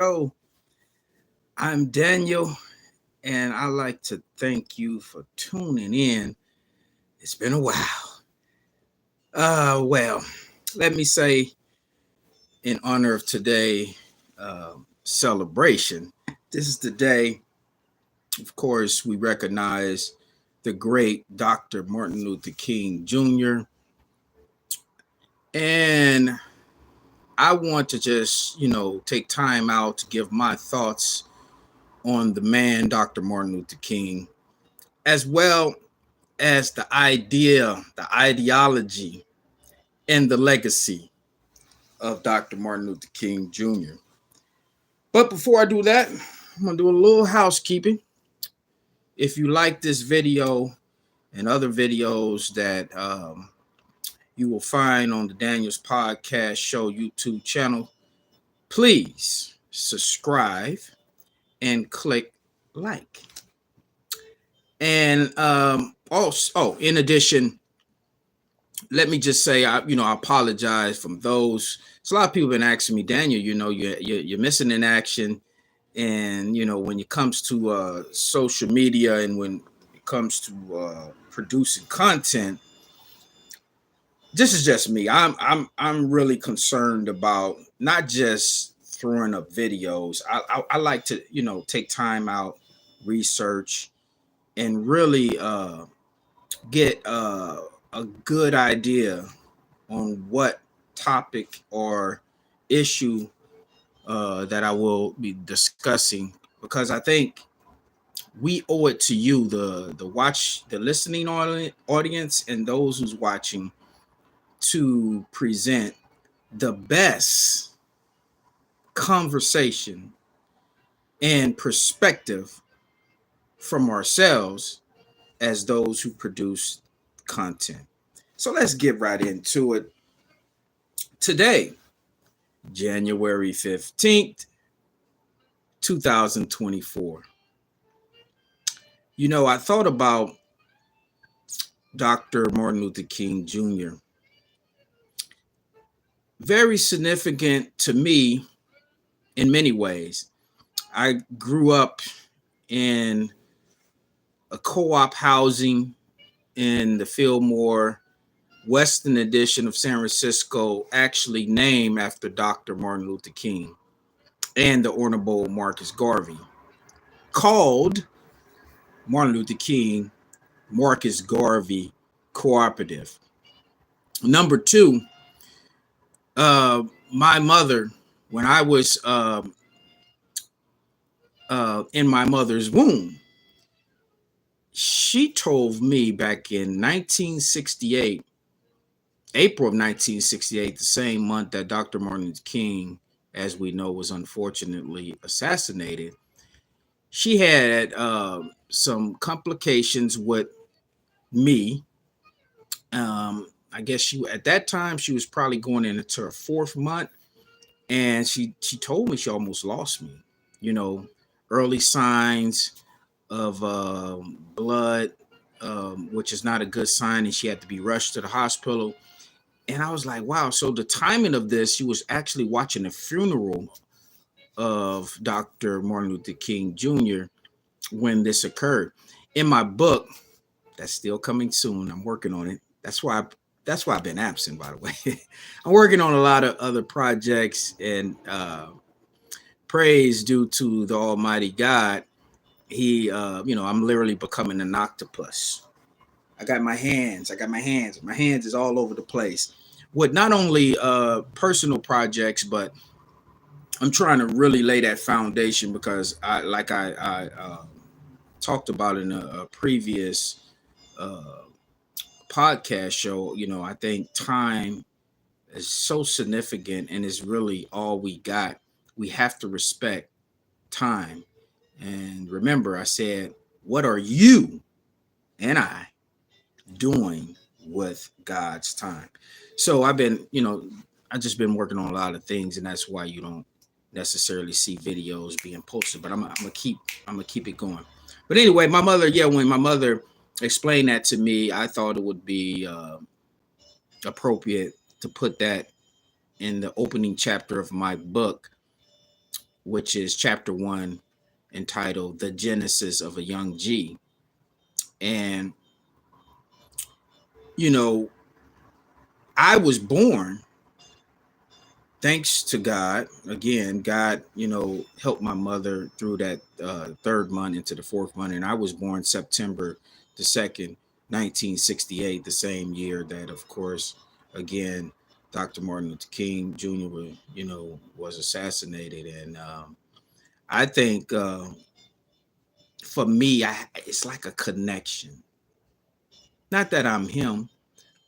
show. I'm Daniel, and I like to thank you for tuning in. It's been a while. Well, let me say, in honor of today celebration, this is the day, of course, we recognize the great Dr. Martin Luther King Jr. And I want to just, take time out to give my thoughts on the man, Dr. Martin Luther King, as well as the idea, the ideology, and the legacy of Dr. Martin Luther King Jr. But before I do that, I'm going to do a little housekeeping. If you like this video and other videos that you will find on the Daniel's Podcast Show YouTube channel, please subscribe and click like. And also, in addition, let me just say, I apologize from those. So a lot of people have been asking me, Daniel, you're missing in action, and when it comes to social media and when it comes to producing content, this is just me. I'm really concerned about not just throwing up videos. I like to take time out, research, and really get a good idea on what topic or issue that I will be discussing, because I think we owe it to you, the listening audience, and those who's watching, to present the best conversation and perspective from ourselves as those who produce content. So let's get right into it. Today, January 15th, 2024. I thought about Dr. Martin Luther King Jr. Very significant to me in many ways. I grew up in a co-op housing in the Fillmore Western edition of San Francisco, actually named after Dr. Martin Luther King and the Honorable Marcus Garvey, called Martin Luther King Marcus Garvey Cooperative. Number two, my mother, when I was in my mother's womb, she told me back in 1968, April of 1968, the same month that Dr. Martin Luther King, as we know, was unfortunately assassinated, she had some complications with me. I guess at that time she was probably going into her fourth month, and she told me she almost lost me. Early signs of blood, which is not a good sign, and she had to be rushed to the hospital. And I was like, wow. So the timing of this, she was actually watching the funeral of Dr. Martin Luther King Jr. when this occurred. In my book, that's still coming soon. I'm working on it. That's why I've been absent, by the way. I'm working on a lot of other projects, and praise due to the Almighty God. He, I'm literally becoming an octopus. I got my hands. My hands is all over the place with not only personal projects, but I'm trying to really lay that foundation, because I talked about in a previous podcast show. I think time is so significant and is really all we got. We have to respect time. And remember, I said, what are you and I doing with God's time? So I've been, I've just been working on a lot of things, and that's why you don't necessarily see videos being posted. But I'm gonna keep it going. But anyway, my mother, when my mother explained that to me, I thought it would be appropriate to put that in the opening chapter of my book. which is chapter 1, entitled The Genesis of a Young G. And, you know, I was born thanks to God. Again, God, helped my mother through that third month into the fourth month. And I was born September the 2nd, 1968, the same year that, of course, again, Dr. Martin Luther King Jr. was assassinated. And I think for me, it's like a connection. Not that I'm him,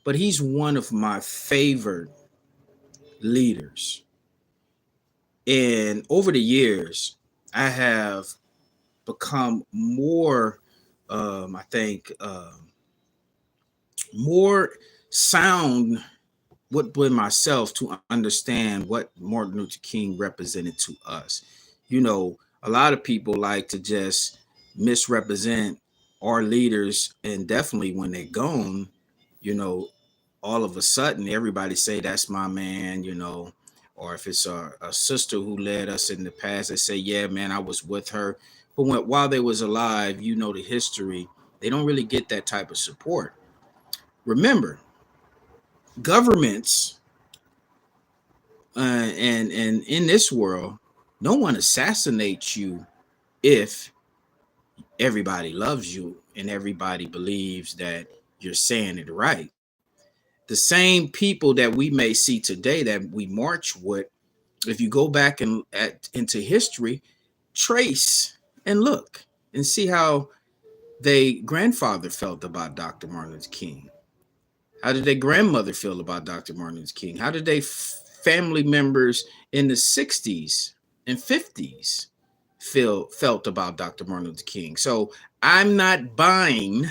but he's one of my favorite leaders. And over the years, I have become more, I think, more sound with myself to understand what Martin Luther King represented to us. A lot of people like to just misrepresent our leaders, and definitely when they're gone, you know, all of a sudden everybody say that's my man, or if it's a sister who led us in the past, they say, yeah, man, I was with her. But while they was alive, the history, they don't really get that type of support. Remember, governments and in this world, no one assassinates you if everybody loves you and everybody believes that you're saying it right. The same people that we may see today that we march with, if you go back into history, trace and look and see how their grandfather felt about Dr. Martin Luther King. How did their grandmother feel about Dr. Martin Luther King? How did they family members in the 60s and 50s felt about Dr. Martin Luther King? So I'm not buying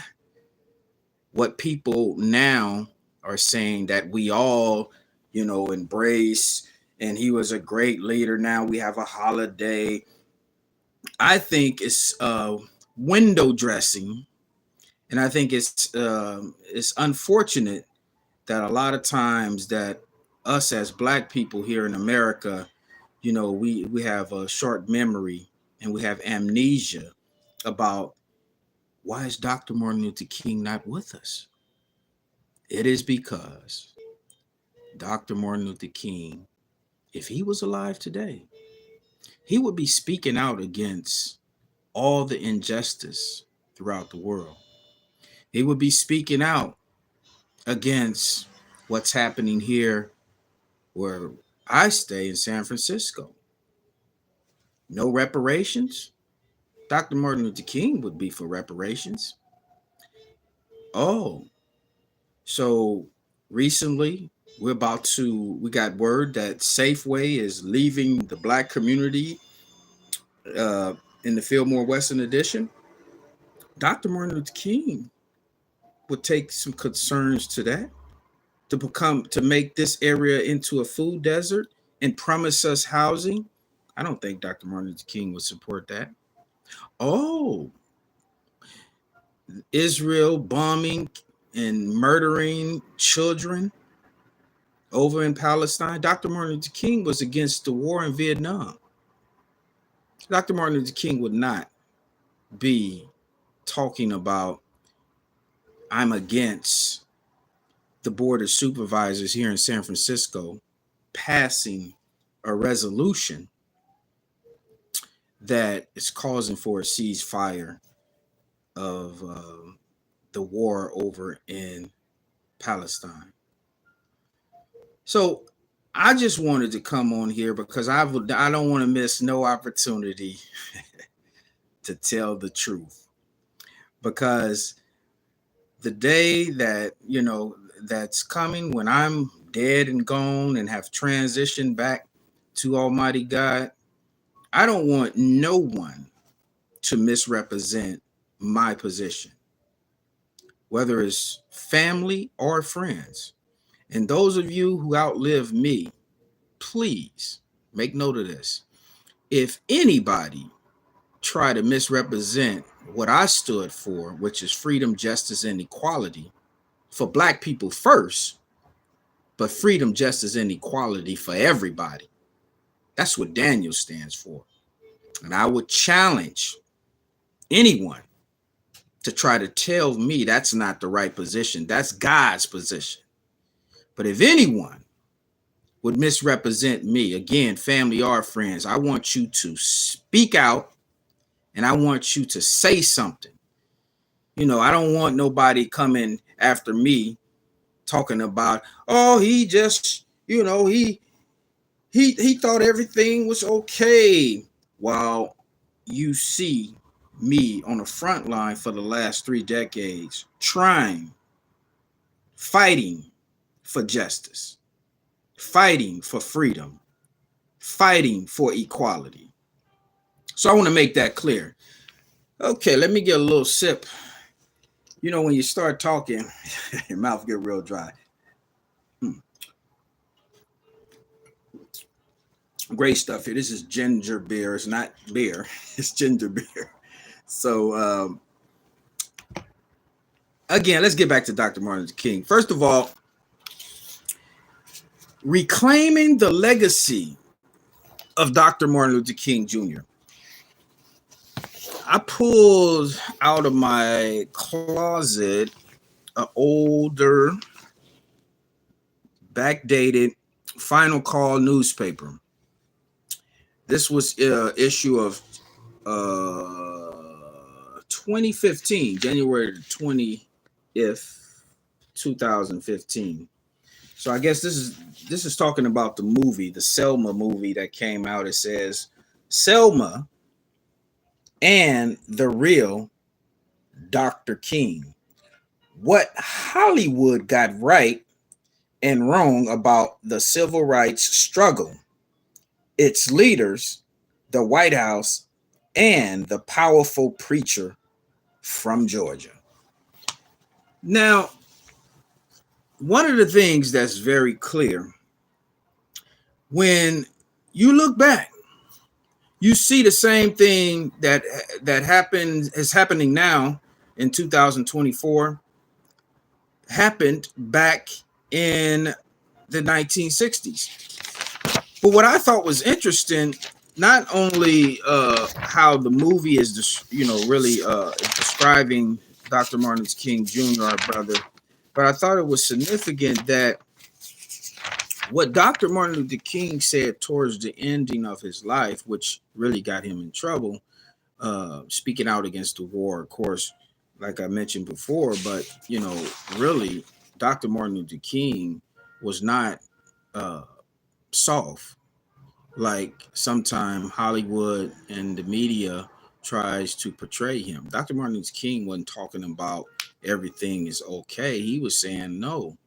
what people now are saying that we all, embrace, and he was a great leader. Now we have a holiday. I think it's window dressing, and I think it's unfortunate that a lot of times that us as Black people here in America, we have a short memory and we have amnesia about why is Dr. Martin Luther King not with us? It is because Dr. Martin Luther King, if he was alive today, he would be speaking out against all the injustice throughout the world. He would be speaking out against what's happening here where I stay in San Francisco. No reparations. Dr. Martin Luther King would be for reparations. Oh, so recently we got word that Safeway is leaving the Black community uh, in the Fillmore Western Edition. Dr. Martin Luther King would take some concerns to that, to make this area into a food desert and promise us housing. I don't think Dr. Martin Luther King would support that. Oh, Israel bombing and murdering children over in Palestine. Dr. Martin Luther King was against the war in Vietnam. Dr. Martin Luther King would not be talking about, I'm against the Board of Supervisors here in San Francisco passing a resolution that is causing for a ceasefire of the war over in Palestine. So I just wanted to come on here because I don't want to miss no opportunity to tell the truth, because the day that that's coming, when I'm dead and gone and have transitioned back to Almighty God, I don't want no one to misrepresent my position, whether it's family or friends. And those of you who outlive me, please make note of this. If anybody try to misrepresent what I stood for, which is freedom, justice, and equality for Black people first, but freedom, justice, and equality for everybody. That's what Daniel stands for. And I would challenge anyone to try to tell me that's not the right position. That's God's position. But if anyone would misrepresent me, again, family or friends, I want you to speak out and I want you to say something. You know, I don't want nobody coming after me talking about, oh, he just, you know, he thought everything was okay. While you see me on the front line for the last 3 decades, trying, fighting for justice, fighting for freedom, fighting for equality. So I want to make that clear. Okay, let me get a little sip. You know, when you start talking, your mouth get real dry. Great stuff here. This is ginger beer. It's not beer. It's ginger beer. So again, let's get back to Dr. Martin Luther King. First of all, reclaiming the legacy of Dr. Martin Luther King Jr. I pulled out of my closet an older, backdated Final Call newspaper. This was issue of 2015, January 20th, 2015. So I guess this is talking about the movie, the Selma movie that came out. It says Selma and the real Dr. King. What Hollywood got right and wrong about the civil rights struggle, its leaders, the White House, and the powerful preacher from Georgia. Now, one of the things that's very clear, when you look back, you see the same thing that is happening now in 2024 happened back in the 1960s. But what I thought was interesting, not only how the movie is, really describing Dr. Martin Luther King Jr., our brother, but I thought it was significant that what Dr. Martin Luther King said towards the ending of his life, which really got him in trouble, speaking out against the war, of course, like I mentioned before, but, really, Dr. Martin Luther King was not soft like sometime Hollywood and the media tries to portray him. Dr. Martin Luther King wasn't talking about everything is okay. He was saying, no,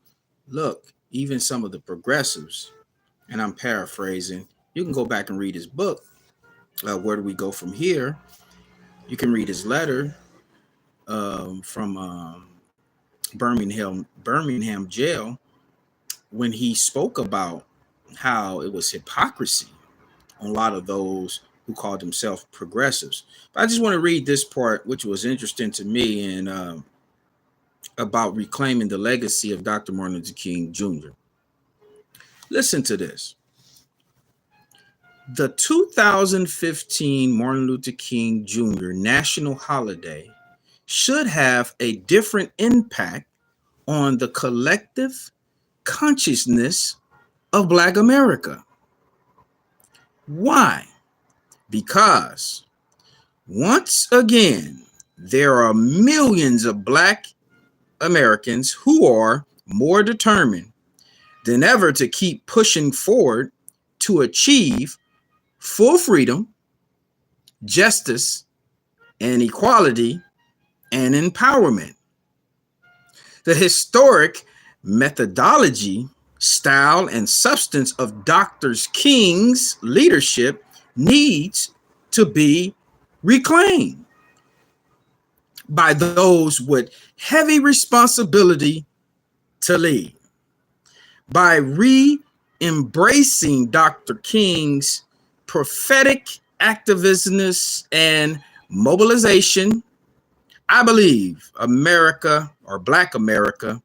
look, even some of the progressives, and I'm paraphrasing, you can go back and read his book, Where Do We Go From Here? You can read his letter from Birmingham jail, when he spoke about how it was hypocrisy on a lot of those who called themselves progressives. But I just want to read this part, which was interesting to me, and about reclaiming the legacy of Dr. Martin Luther King Jr. Listen to this. The 2015 Martin Luther King Jr. national holiday should have a different impact on the collective consciousness of Black America. Why? Because once again, there are millions of Black Americans who are more determined than ever to keep pushing forward to achieve full freedom, justice, and equality and empowerment. The historic methodology, style, and substance of Dr. King's leadership needs to be reclaimed by those with heavy responsibility to lead. By re-embracing Dr. King's prophetic activism and mobilization, I believe America, or Black America,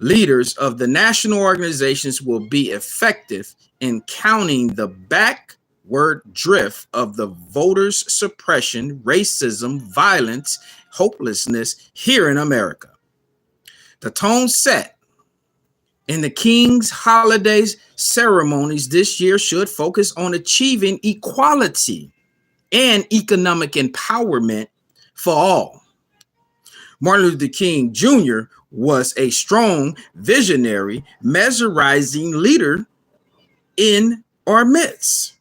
leaders of the national organizations will be effective in counting the back word drift of the voters' suppression, racism, violence, hopelessness here in America. The tone set in the King's holidays ceremonies this year should focus on achieving equality and economic empowerment for all. Martin Luther King Jr. was a strong, visionary, mesmerizing leader in our midst.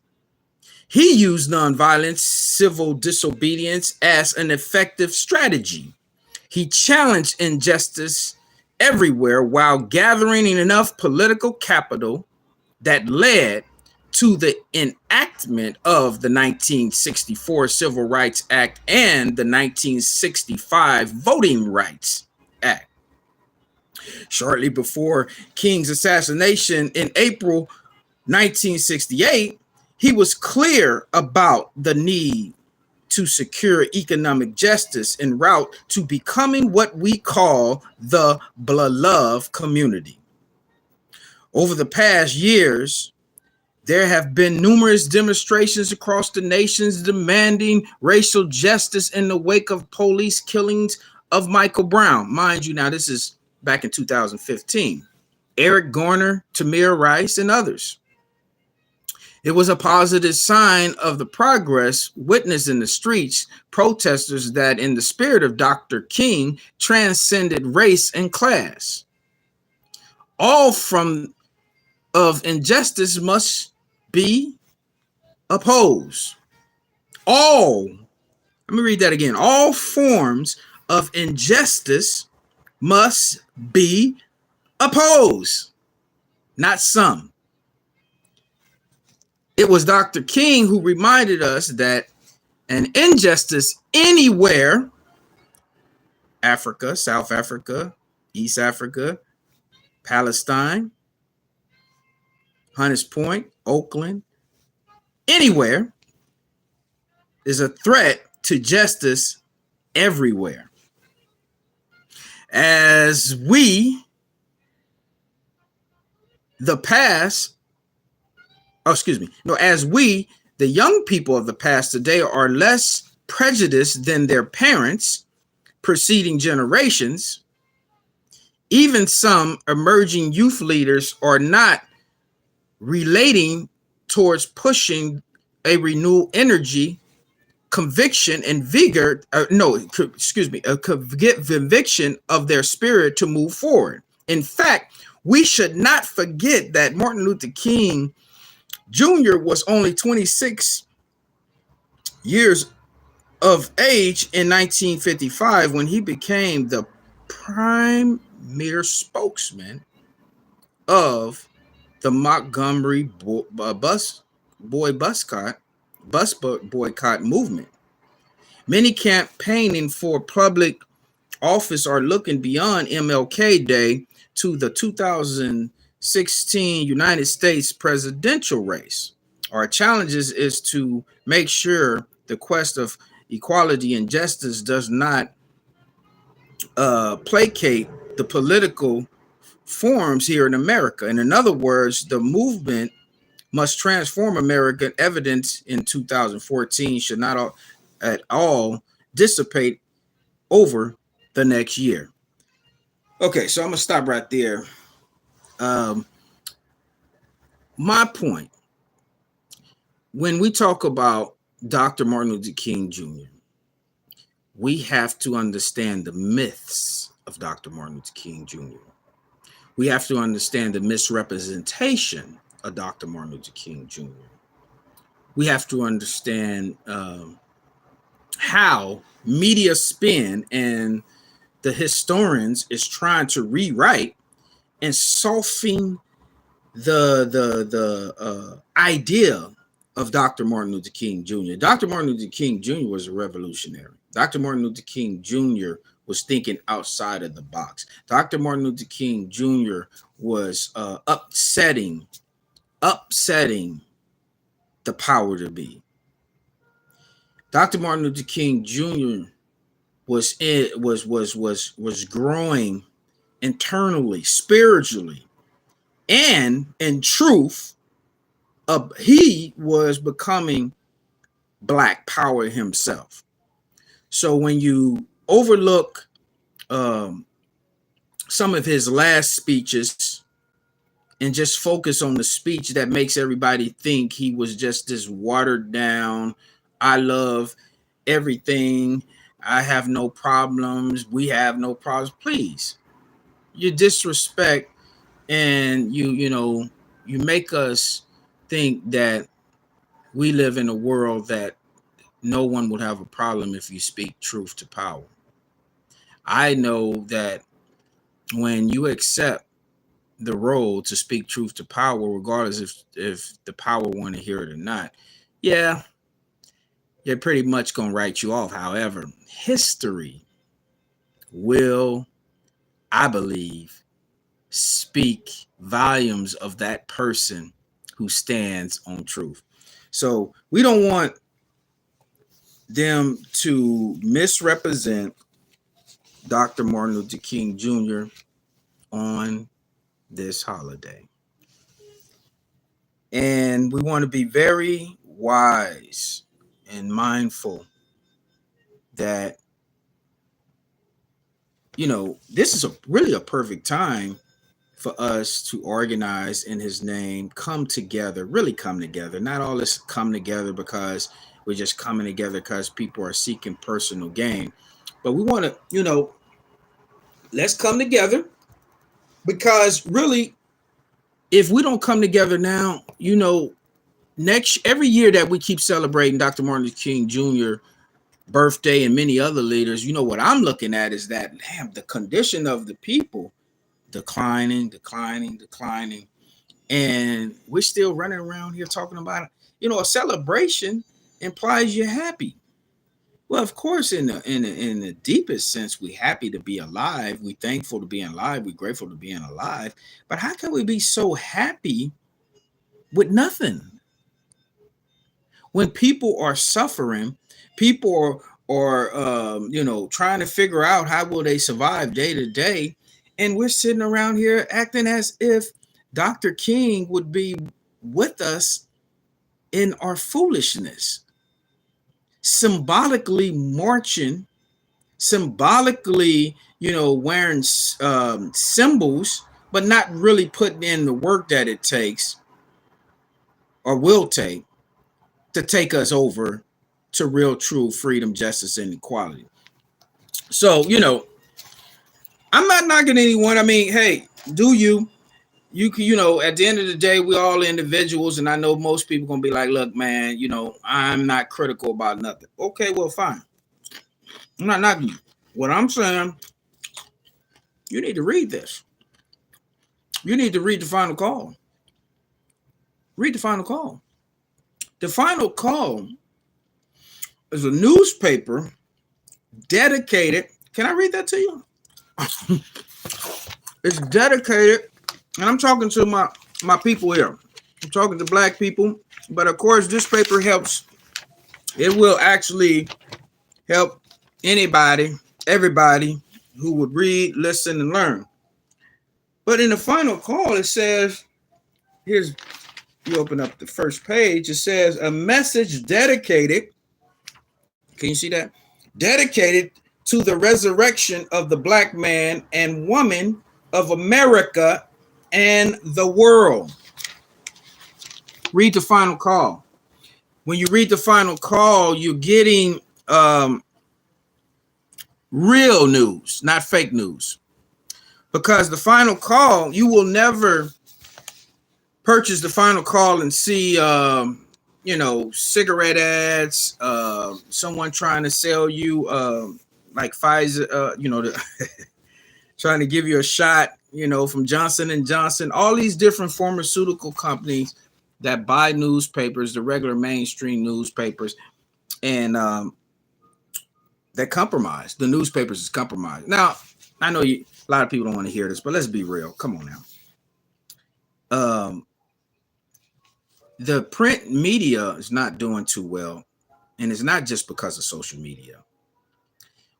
He used nonviolent civil disobedience as an effective strategy. He challenged injustice everywhere while gathering enough political capital that led to the enactment of the 1964 Civil Rights Act and the 1965 Voting Rights Act. Shortly before King's assassination in April 1968, he was clear about the need to secure economic justice en route to becoming what we call the beloved community. Over the past years, there have been numerous demonstrations across the nations demanding racial justice in the wake of police killings of Michael Brown. Mind you, now this is back in 2015. Eric Garner, Tamir Rice, and others. It was a positive sign of the progress witnessed in the streets, protesters that, in the spirit of Dr. King, transcended race and class. All forms of injustice must be opposed. Let me read that again. All forms of injustice must be opposed, not some. It was Dr. King who reminded us that an injustice anywhere, Africa, South Africa, East Africa, Palestine, Hunters Point, Oakland, anywhere, is a threat to justice everywhere. As we, the young people of the past today, are less prejudiced than their parents, preceding generations, even some emerging youth leaders are not relating towards pushing a renewed energy, conviction, and vigor, conviction of their spirit to move forward. In fact, we should not forget that Martin Luther King Jr. was only 26 years of age in 1955 when he became the premier spokesman of the Montgomery bus boycott movement. Many campaigning for public office are looking beyond MLK Day to the 2016 United States presidential race. Our challenges is to make sure the quest of equality and justice does not placate the political forms here in America. And in other words, the movement must transform American evidence in 2014 should not at all dissipate over the next year. Okay, so I'm gonna stop right there. My point, when we talk about Dr. Martin Luther King Jr., we have to understand the myths of Dr. Martin Luther King Jr. We have to understand the misrepresentation of Dr. Martin Luther King Jr. We have to understand how media spin and the historians is trying to rewrite and soften the idea of Dr. Martin Luther King Jr. Dr. Martin Luther King Jr. was a revolutionary. Dr. Martin Luther King Jr. was thinking outside of the box. Dr. Martin Luther King Jr. was upsetting the power to be. Dr. Martin Luther King Jr. was growing internally, spiritually, and in truth, he was becoming black power himself. So when you overlook um, some of his last speeches and just focus on the speech that makes everybody think he was just this watered down, I love everything, I have no problems, we have no problems, please, you disrespect, and you make us think that we live in a world that no one would have a problem if you speak truth to power. I know that when you accept the role to speak truth to power, regardless if the power want to hear it or not, yeah, they're pretty much gonna write you off. However, history will, I believe, speak volumes of that person who stands on truth. So we don't want them to misrepresent Dr. Martin Luther King Jr. on this holiday. And we want to be very wise and mindful that, this is really a perfect time for us to organize in his name, come together, really come together. Not all this come together because we're just coming together because people are seeking personal gain. But we want to, let's come together, because really, if we don't come together now, next every year that we keep celebrating Dr. Martin Luther King Jr. birthday and many other leaders, what I'm looking at is that, damn, the condition of the people declining, declining, declining. And we're still running around here talking about it. A celebration implies you're happy. Well, of course, in the deepest sense, we're happy to be alive. We're thankful to being alive. We're grateful to being alive. But how can we be so happy with nothing? When people are suffering, people are trying to figure out how will they survive day to day, and we're sitting around here acting as if Dr. King would be with us in our foolishness, symbolically marching, symbolically, wearing symbols, but not really putting in the work that it takes or will take to take us over to real, true freedom, justice, and equality. So, I'm not knocking anyone. I mean, hey, do you? You can, at the end of the day, we're all individuals, and I know most people gonna be like, look, man, I'm not critical about nothing. Okay, well, fine. I'm not knocking you. What I'm saying, you need to read this. You need to read the final call. Read the final call. The final call is a newspaper dedicated. Can I read that to you? It's dedicated, and I'm talking to my people here. I'm talking to black people, but of course, this paper helps. It will actually help anybody, everybody who would read, listen, and learn. But in the final call, it says, here's, you open up the first page, it says a message dedicated, can you see that? Dedicated to the resurrection of the black man and woman of America and the world. Read the final call. When you read the final call, you're getting real news, not fake news. Because the final call, you will never purchase the final call and see cigarette ads, someone trying to sell you like Pfizer, trying to give you a shot, from Johnson and Johnson, all these different pharmaceutical companies that buy newspapers, the regular mainstream newspapers, and that compromise. The newspapers is compromised. Now, I know a lot of people don't want to hear this, but let's be real. Come on now. The print media is not doing too well, and it's not just because of social media.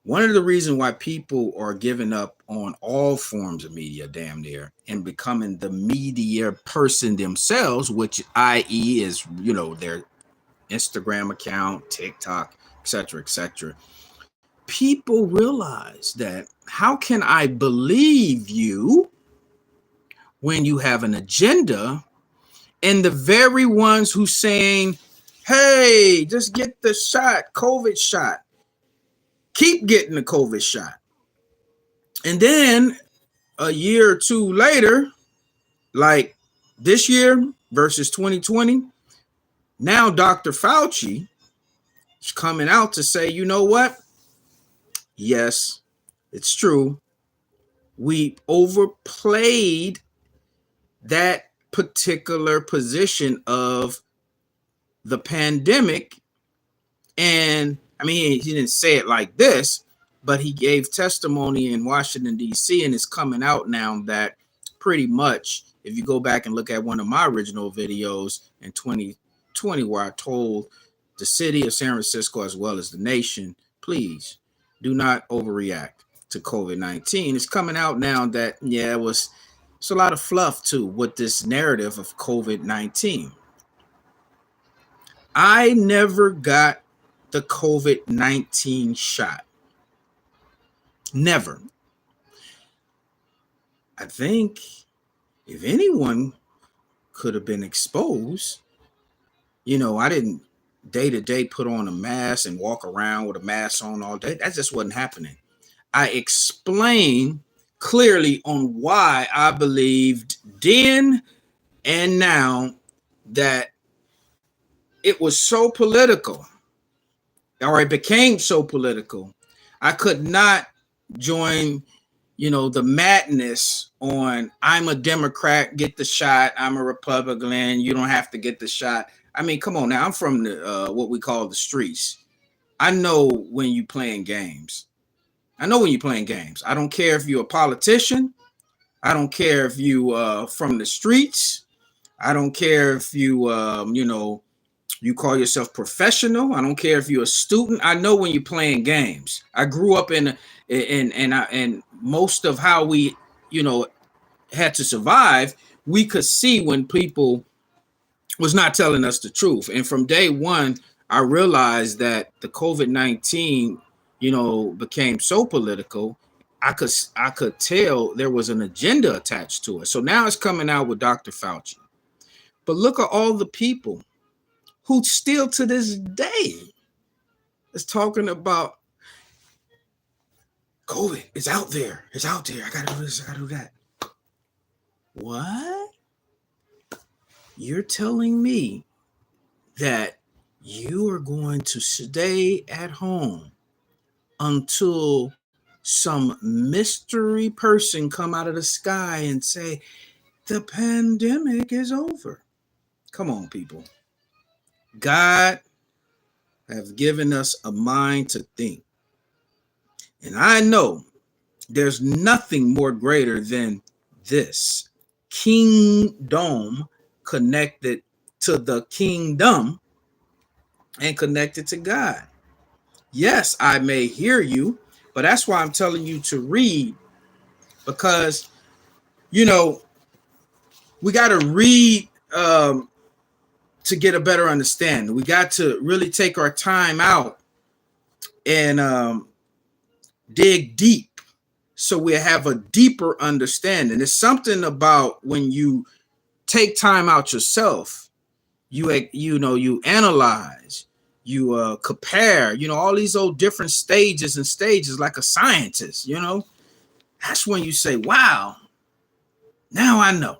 One of the reasons why people are giving up on all forms of media, damn near, and becoming the media person themselves, which i.e. is, their Instagram account, TikTok, etc., etc. People realize that how can I believe you when you have an agenda and the very ones who saying, hey, just get the shot, COVID shot, keep getting the COVID shot. And then a year or two later, like this year versus 2020, now Dr. Fauci is coming out to say, you know what? Yes, it's true. We overplayed that particular position of the pandemic. And I mean, he didn't say it like this, but he gave testimony in Washington, D.C., and it's coming out now that pretty much, if you go back and look at one of my original videos in 2020, where I told the city of San Francisco as well as the nation, please do not overreact to COVID-19. It's coming out now that, yeah, it's a lot of fluff too with this narrative of COVID-19. I never got the COVID-19 shot. Never. I think if anyone could have been exposed, I didn't day to day put on a mask and walk around with a mask on all day. That just wasn't happening. I explained clearly on why I believed then and now that it was so political, or it became so political. I could not join, the madness on I'm a Democrat, get the shot. I'm a Republican, you don't have to get the shot. I mean, come on now. I'm from the what we call the streets. I know when you playing games. I know when you're playing games. I don't care if you're a politician. I don't care if you from the streets. I don't care if you you call yourself professional. I don't care if you're a student. I know when you're playing games. I grew up in most of how we, had to survive. We could see when people was not telling us the truth. And from day one, I realized that the COVID-19, became so political. I could tell there was an agenda attached to it. So now it's coming out with Dr. Fauci. But look at all the people who still to this day is talking about COVID. It's out there. It's out there. I gotta do this. I gotta do that. What? You're telling me that you are going to stay at home until some mystery person come out of the sky and say the pandemic is over? Come on, people. God have given us a mind to think. And I know there's nothing more greater than this kingdom connected to the kingdom and connected to God. Yes, I may hear you, but that's why I'm telling you to read, because, we got to read to get a better understanding. We got to really take our time out and dig deep so we have a deeper understanding. It's something about when you take time out yourself, you analyze, you compare, all these old different stages like a scientist. That's when you say, wow, now I know.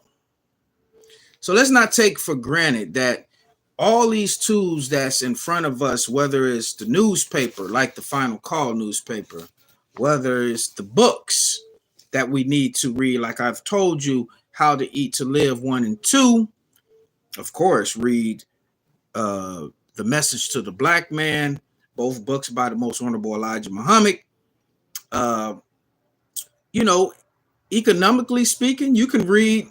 So let's not take for granted that all these tools that's in front of us, whether it's the newspaper, like the Final Call newspaper, whether it's the books that we need to read, like I've told you, How to Eat to Live 1 and 2. Of course, read The Message to the Black Man, both books by the most honorable Elijah Muhammad. Economically speaking, you can read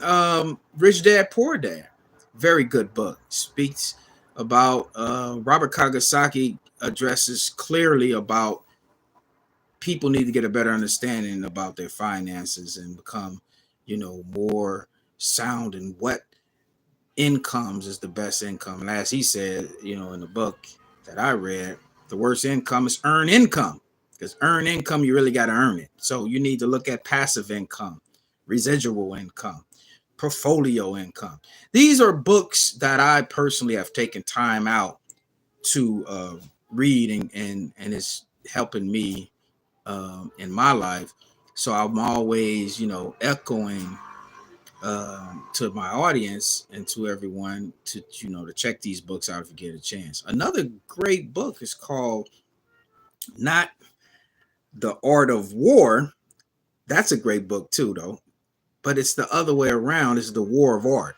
Rich Dad, Poor Dad. Very good book. Speaks about Robert Kiyosaki addresses clearly about people need to get a better understanding about their finances and become, more sound in what incomes is the best income. And as he said, in the book that I read, the worst income is earned income, because earned income, you really got to earn it. So you need to look at passive income, residual income, portfolio income. These are books that I personally have taken time out to read, and it's helping me in my life. So I'm always, echoing to my audience and to everyone to check these books out if you get a chance. Another great book is called Not the Art of War. That's a great book too, though. But it's the other way around. It's the War of Art.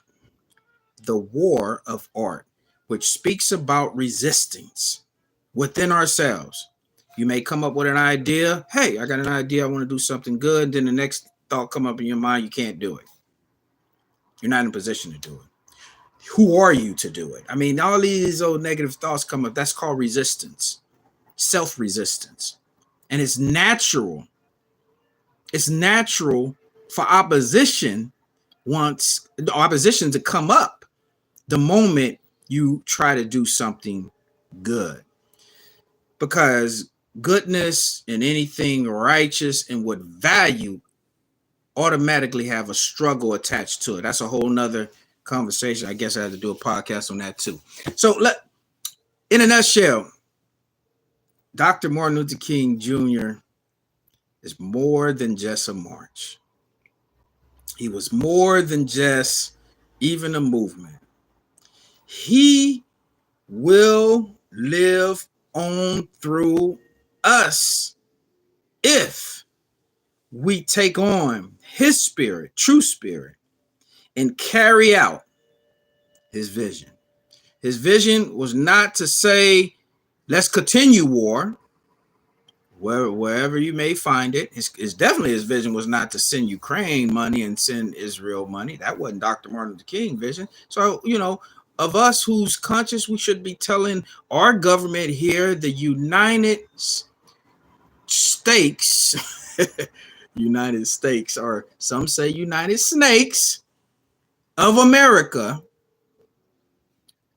The War of Art, which speaks about resistance within ourselves. You may come up with an idea. Hey, I got an idea. I want to do something good. Then the next thought come up in your mind. You can't do it. You're not in a position to do it. Who are you to do it? I mean, all these old negative thoughts come up. That's called resistance, self-resistance. And it's natural. It's natural for opposition to come up the moment you try to do something good. Because goodness and anything righteous and with value automatically have a struggle attached to it. That's a whole nother conversation. I guess I had to do a podcast on that too. So in a nutshell, Dr. Martin Luther King Jr. is more than just a march. He was more than just even a movement. He will live on through us if we take on his spirit, true spirit, and carry out his vision. His vision was not to say, let's continue war, wherever you may find it. His vision was not to send Ukraine money and send Israel money. That wasn't Dr. Martin Luther King vision. So, of us who's conscious, we should be telling our government here, the United States, United States, or some say United Snakes of America,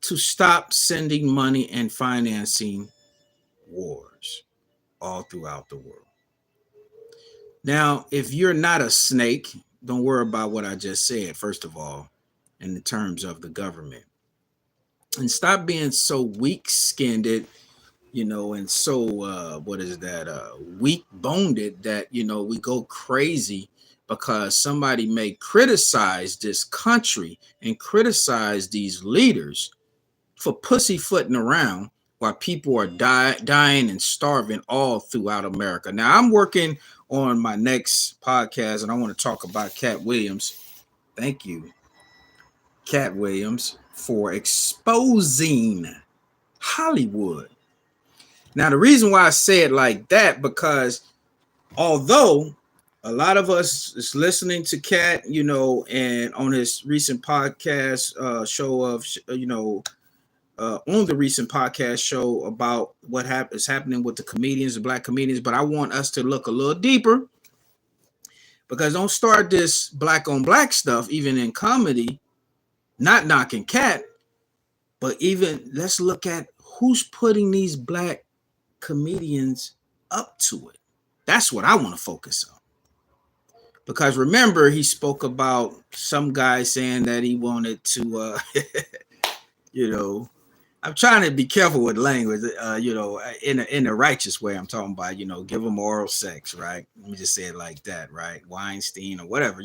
to stop sending money and financing wars all throughout the world. Now, if you're not a snake, don't worry about what I just said, first of all, in the terms of the government. And stop being so weak-skinned, and so, weak-boned that, we go crazy because somebody may criticize this country and criticize these leaders for pussyfooting around while people are dying and starving all throughout America. Now, I'm working on my next podcast, and I want to talk about Cat Williams. Thank you, Cat Williams, for exposing Hollywood. Now, the reason why I say it like that, because although a lot of us is listening to Cat, and on his recent podcast show of, on the recent podcast show about what is happening with the comedians, the black comedians, but I want us to look a little deeper, because don't start this black on black stuff, even in comedy, not knocking Cat, but even let's look at who's putting these black comedians up to it. That's what I want to focus on. Because remember, he spoke about some guy saying that he wanted to, I'm trying to be careful with language, in a righteous way. I'm talking about, give them oral sex, right? Let me just say it like that, right? Weinstein or whatever,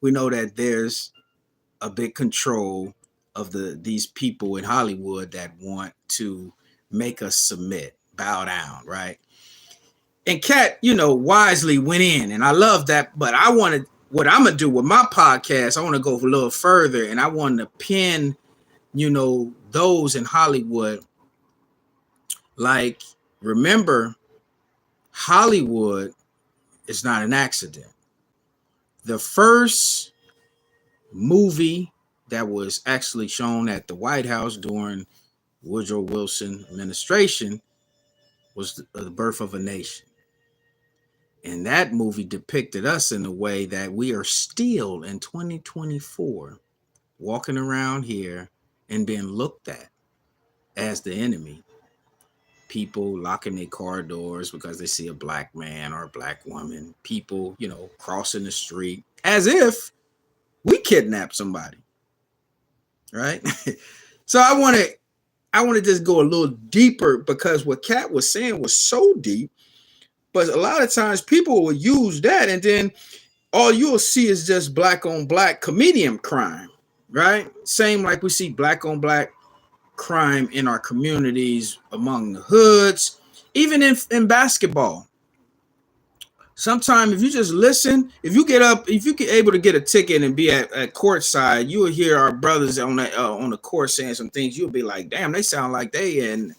we know that there's a big control of these people in Hollywood that want to make us submit, bow down, right? And Cat, wisely went in, and I love that. But what I'm gonna do with my podcast, I want to go a little further, and I want to pin, those in Hollywood. Like, remember, Hollywood is not an accident. The first movie that was actually shown at the White House during Woodrow Wilson administration was The Birth of a Nation. And that movie depicted us in a way that we are still in 2024 walking around here and being looked at as the enemy. People locking their car doors because they see a black man or a black woman. People, crossing the street as if we kidnapped somebody, right? So I want to just go a little deeper because what Kat was saying was so deep. But a lot of times people will use that, and then all you'll see is just black on black comedian crime, right? Same like we see black on black crime in our communities, among the hoods, even in basketball. Sometimes if you just listen, if you get up, if you get able to get a ticket and be at courtside, you will hear our brothers on the court saying some things. You'll be like, damn, they sound like they're in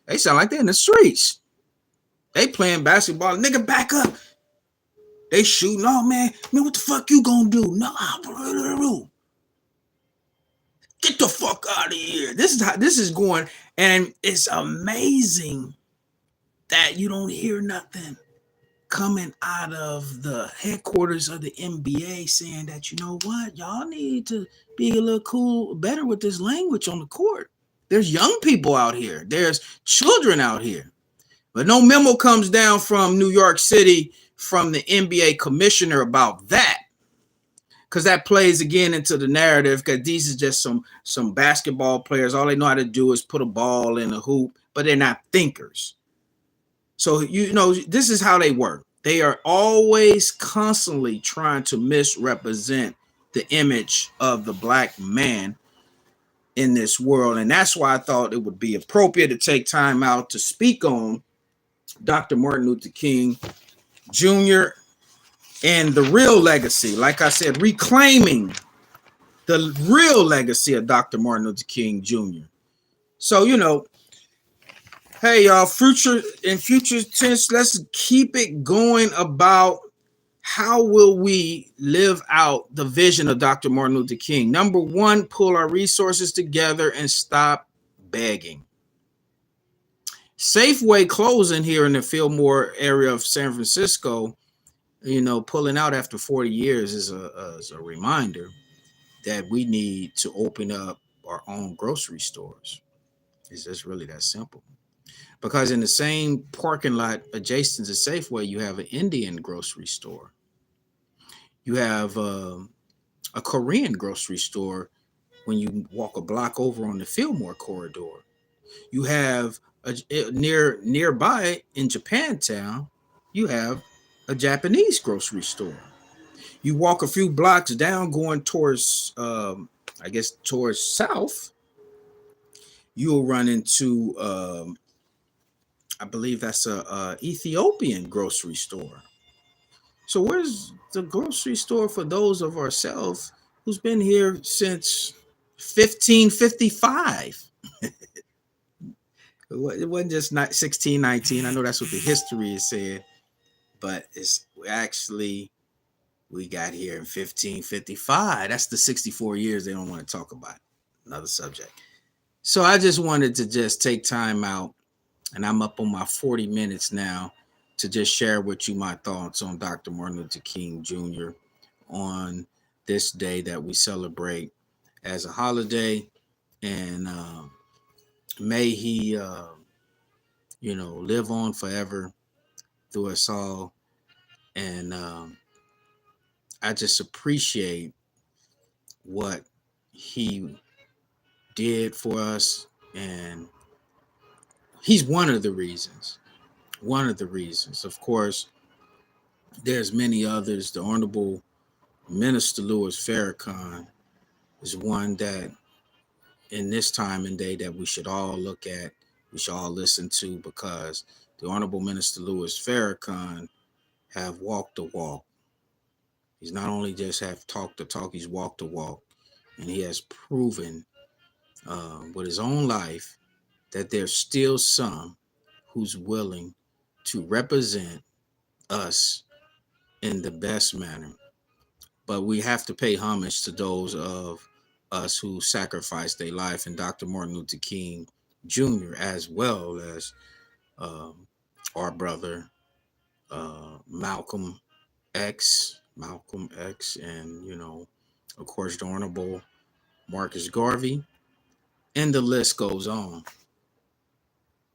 the streets. They playing basketball. Nigga, back up. They shooting. Oh man, what the fuck you gonna do? No, get the fuck out of here. This is how this is going, and it's amazing that you don't hear nothing coming out of the headquarters of the NBA saying that, you know what, y'all need to be a little cool, better with this language on the court. There's young people out here. There's children out here. But no memo comes down from New York City from the NBA commissioner about that. Because that plays again into the narrative, because these are just some basketball players. All they know how to do is put a ball in a hoop, but they're not thinkers. So, this is how they work. They are always constantly trying to misrepresent the image of the black man in this world. And that's why I thought it would be appropriate to take time out to speak on Dr. Martin Luther King Jr. and the real legacy. Like I said, reclaiming the real legacy of Dr. Martin Luther King Jr. So, hey, y'all, future tense, let's keep it going about how will we live out the vision of Dr. Martin Luther King. Number one, pull our resources together and stop begging. Safeway closing here in the Fillmore area of San Francisco, pulling out after 40 years is a reminder that we need to open up our own grocery stores. It's just really that simple. Because in the same parking lot adjacent to Safeway, you have an Indian grocery store. You have a Korean grocery store when you walk a block over on the Fillmore corridor. You have nearby in Japantown, you have a Japanese grocery store. You walk a few blocks down going towards, towards south, you'll run into I believe that's a Ethiopian grocery store. So where's the grocery store for those of ourselves who's been here since 1555? It wasn't just 1619. I know that's what the history is saying, but it's actually we got here in 1555. That's the 64 years they don't want to talk about. Another subject. So I just wanted to just take time out, and I'm up on my 40 minutes now, to just share with you my thoughts on Dr. Martin Luther King Jr. on this day that we celebrate as a holiday. And may he, live on forever through us all. And I just appreciate what he did for us. And he's one of the reasons. Of course, there's many others. The Honorable Minister Louis Farrakhan is one that in this time and day that we should all look at, we should all listen to, because the Honorable Minister Louis Farrakhan have walked the walk. He's not only just have talked the talk, he's walked the walk. And he has proven with his own life that there's still some who's willing to represent us in the best manner. But we have to pay homage to those of us who sacrificed their life, and Dr. Martin Luther King Jr., as well as our brother Malcolm Malcolm X, and of course, the Honorable Marcus Garvey, and the list goes on.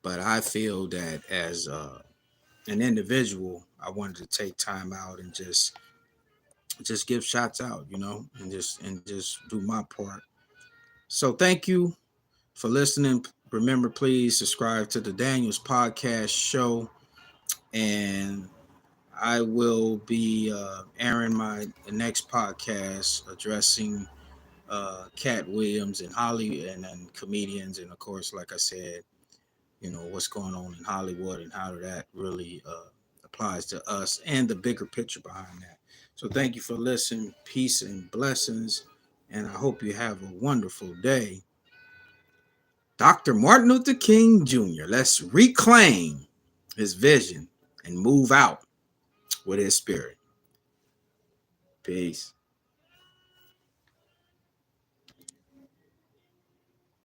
But I feel that as an individual, I wanted to take time out and just give shots out, and just do my part. So thank you for listening. Remember, please subscribe to the Daniels Podcast Show, and I will be airing my next podcast addressing Cat Williams and Holly and comedians, and of course, like I said, what's going on in Hollywood and how that really applies to us and the bigger picture behind that. So thank you for listening. Peace and blessings, and I hope you have a wonderful day. Dr. Martin Luther King Jr. Let's reclaim his vision and move out with his spirit. Peace.